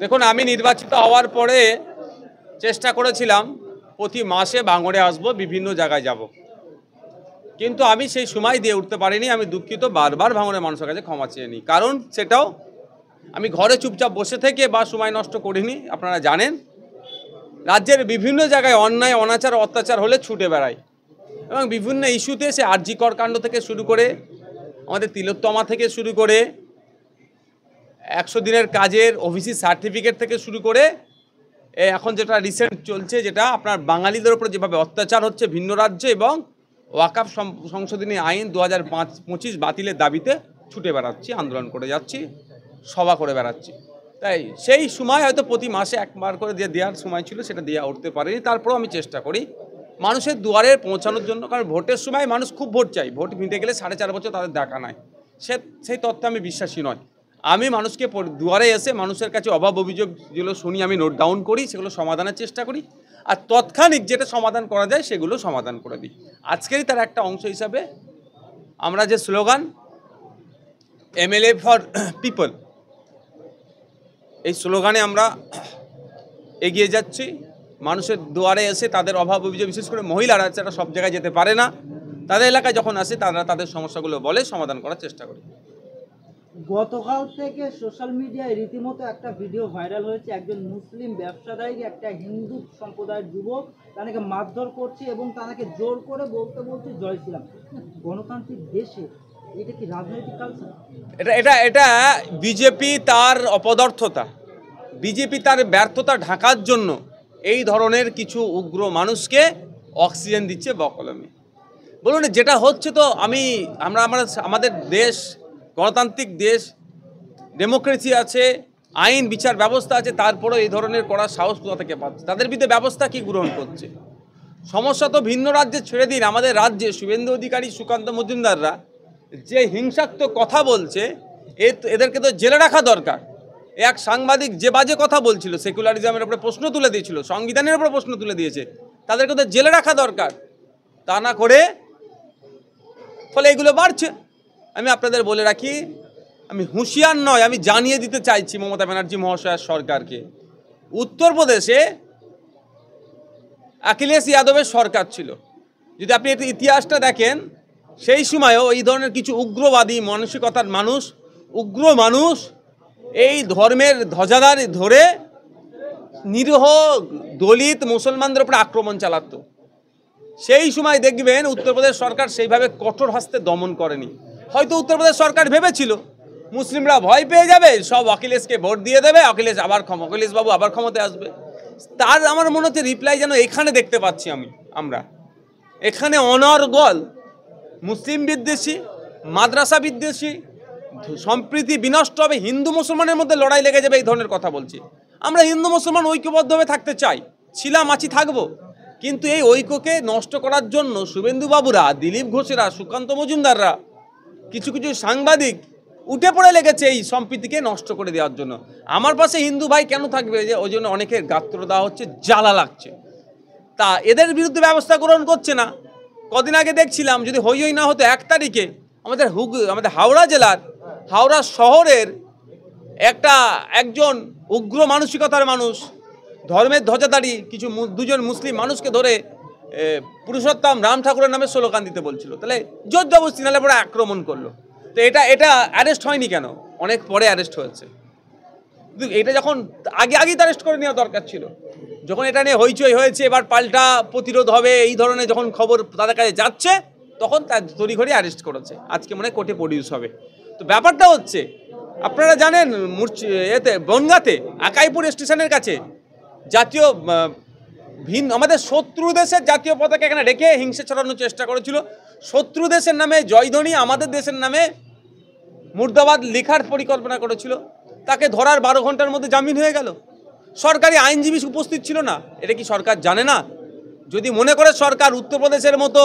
দেখুন, আমি নির্বাচিত হওয়ার পরে চেষ্টা করেছিলাম প্রতি মাসে ভাঙড়ে আসবো, বিভিন্ন জায়গায় যাব, কিন্তু আমি সেই সময় দিয়ে উঠতে পারিনি। আমি দুঃখিত, বারবার ভাঙড়ের মানুষের কাছে ক্ষমা চেয়ে নিই। কারণ সেটাও আমি ঘরে চুপচাপ বসে থেকে বা সময় নষ্ট করিনি। আপনারা জানেন, রাজ্যের বিভিন্ন জায়গায় অন্যায়, অনাচার, অত্যাচার হলে ছুটে বেড়াই এবং বিভিন্ন ইস্যুতে, সে আরজি কর কাণ্ড থেকে শুরু করে, আমাদের তিলোত্তমা থেকে শুরু করে, 100 দিনের কাজের ওবিসি সার্টিফিকেট থেকে শুরু করে, এখন যেটা রিসেন্ট চলছে, যেটা আপনার বাঙালিদের উপরে যেভাবে অত্যাচার হচ্ছে ভিন্ন রাজ্যে, এবং ওয়াকফ সংশোধনী আইন 2025 বাতিলের দাবিতে ছুটে বেড়াচ্ছি, আন্দোলন করে যাচ্ছি, সভা করে বেড়াচ্ছি। তাই সেই সময় হয়তো প্রতি মাসে একবার করে দেওয়ার সময় ছিল, সেটা দিয়ে উঠতে পারিনি। তারপরেও আমি চেষ্টা করি মানুষের দুয়ারে পৌঁছানোর জন্য, কারণ ভোটের সময় মানুষ খুব ভোট চাই, ভোট মিটে গেলে 4.5 বছর তাদের দেখা নাই, সেই তত্ত্বে আমি বিশ্বাসী নয়। আমি মানুষকে দুয়ারে এসে মানুষের কাছে অভাব অভিযোগ যেগুলো শুনি, আমি নোট ডাউন করি, সেগুলো সমাধানের চেষ্টা করি, আর তৎক্ষণিক যেটা সমাধান করা যায় সেগুলো সমাধান করে দিই। আজকেরই তার একটা অংশ হিসাবে আমরা যে স্লোগান এমএলএ ফর পিপল, এই স্লোগানে আমরা এগিয়ে যাচ্ছি। মানুষের দুয়ারে এসে তাদের অভাব অভিযোগ, বিশেষ করে মহিলারা যারা সব জায়গায় যেতে পারে না, তাদের এলাকায় যখন আসে তারা তাদের সমস্যাগুলো বলে, সমাধান করার চেষ্টা করি। গতকাল থেকে সোশ্যাল মিডিয়ায় রীতিমতো একটা ভিডিও ভাইরাল হয়েছে, একজন মুসলিম ব্যবসাদারী একটা হিন্দু সম্প্রদায়ের যুবক তাকে মারধর করছে এবং তাকে জোর করে বলতে জয় শ্রীরাম। গণতান্ত্রিক দেশে এটা কি রাজনৈতিক কালচার? এটা বিজেপি তার অপদার্থতা, বিজেপি তার ব্যর্থতা ঢাকার জন্য এই ধরনের কিছু উগ্র মানুষকে অক্সিজেন দিচ্ছে বকলমে। বলুন, যেটা হচ্ছে, তো আমাদের দেশ গণতান্ত্রিক দেশ, ডেমোক্রেসি আছে, আইন বিচার ব্যবস্থা আছে, তারপরেও এই ধরনের করার সাহস কোথা থেকে পাচ্ছে? তাদের বিরুদ্ধে ব্যবস্থা কি গ্রহণ করছে? সমস্যা তো ভিন্ন রাজ্যে ছেড়ে দিন, আমাদের রাজ্যে শুভেন্দু অধিকারী, সুকান্ত মজুমদাররা যে হিংসাত্মক কথা বলছে, এদেরকে তো জেলে রাখা দরকার। এক সাংবাদিক যে বাজে কথা বলছিল, সেকুলারিজমের উপরে প্রশ্ন তুলে দিয়েছিল, সংবিধানের উপরে প্রশ্ন তুলে দিয়েছে, তাদেরকে তো জেলে রাখা দরকার। তা না করে ফলে এগুলো বাড়ছে। আমি আপনাদের বলে রাখি, আমি হুঁশিয়ার নয়, আমি জানিয়ে দিতে চাইছি মমতা ব্যানার্জি মহাশয়ের সরকারকে, উত্তরপ্রদেশে অখিলেশ যাদবের সরকার ছিল, যদি আপনি একটু ইতিহাসটা দেখেন, সেই সময়ও এই ধরনের কিছু উগ্রবাদী মানসিকতার মানুষ, উগ্র মানুষ এই ধর্মের ধ্বজাধার ধরে নিরীহ দলিত মুসলমানদের উপরে আক্রমণ চালাতো। সেই সময় দেখবেন উত্তরপ্রদেশ সরকার সেইভাবে কঠোর হস্তে দমন করেনি। হয়তো উত্তরপ্রদেশ সরকার ভেবেছিল মুসলিমরা ভয় পেয়ে যাবে, সব অখিলেশকে ভোট দিয়ে দেবে, অখিলেশ বাবু আবার ক্ষমতায় আসবে। তার আমার মনে হচ্ছে রিপ্লাই যেন এখানে দেখতে পাচ্ছি আমরা এখানে অনর্গল মুসলিম বিদ্বেষী, মাদ্রাসা বিদ্বেষী, সম্প্রীতি বিনষ্ট হবে, হিন্দু মুসলমানের মধ্যে লড়াই লেগে যাবে, এই ধরনের কথা বলছি। আমরা হিন্দু মুসলমান ঐক্যবদ্ধভাবে থাকতে চাই, ছিলাম, আছি, থাকবো, কিন্তু এই ঐক্যকে নষ্ট করার জন্য শুভেন্দু বাবুরা, দিলীপ ঘোষেরা, সুকান্ত মজুমদাররা, কিছু কিছু সাংবাদিক উঠে পড়ে লেগেছে এই সম্প্রীতিকে নষ্ট করে দেওয়ার জন্য। আমার পাশে হিন্দু ভাই কেন থাকবে? যে ওই জন্য অনেকের গাত্র দেওয়া হচ্ছে, জ্বালা লাগছে, তা এদের বিরুদ্ধে ব্যবস্থা গ্রহণ করছে না। কদিন আগে দেখছিলাম, যদি হই না হতো, 1 তারিখে আমাদের হাওড়া জেলার, হাওড়া শহরের একজন উগ্র মানসিকতার মানুষ, ধর্মের ধ্বজাধারী দুজন মুসলিম মানুষকে ধরে পুরুষোত্তম রাম ঠাকুরের নামে স্লোগান দিতে বলছিল, তাহলে জোর জবরদস্তি নালে পরে আক্রমণ করলো। তো এটা অ্যারেস্ট হয়নি কেন? অনেক পরে অ্যারেস্ট হয়েছে। কিন্তু এটা যখন আগেই অ্যারেস্ট করে নেওয়া দরকার ছিল। যখন এটা নিয়ে হইচই হয়েছে, এবার পাল্টা প্রতিরোধ হবে, এই ধরনের যখন খবর তাদের কাছে যাচ্ছে, তখন তার তড়িঘড়ি অ্যারেস্ট করেছে। আজকে মনে হয় কোর্টে প্রডিউস হবে। তো ব্যাপারটা হচ্ছে, আপনারা জানেন বনগাঁতে আকাইপুর স্টেশনের কাছে জাতীয় আমাদের শত্রু দেশের জাতীয় পতাকা এখানে রেখে হিংসা ছড়ানোর চেষ্টা করেছিল। শত্রু দেশের নামে জয়ধ্বনি, আমাদের দেশের নামে মুর্দাবাদ লেখার পরিকল্পনা করেছিল। তাকে ধরার 12 ঘন্টার মধ্যে জামিন হয়ে গেল। সরকারি আইনজীবী উপস্থিত ছিল না। এটা কি সরকার জানে না? যদি মনে করে সরকার উত্তরপ্রদেশের মতো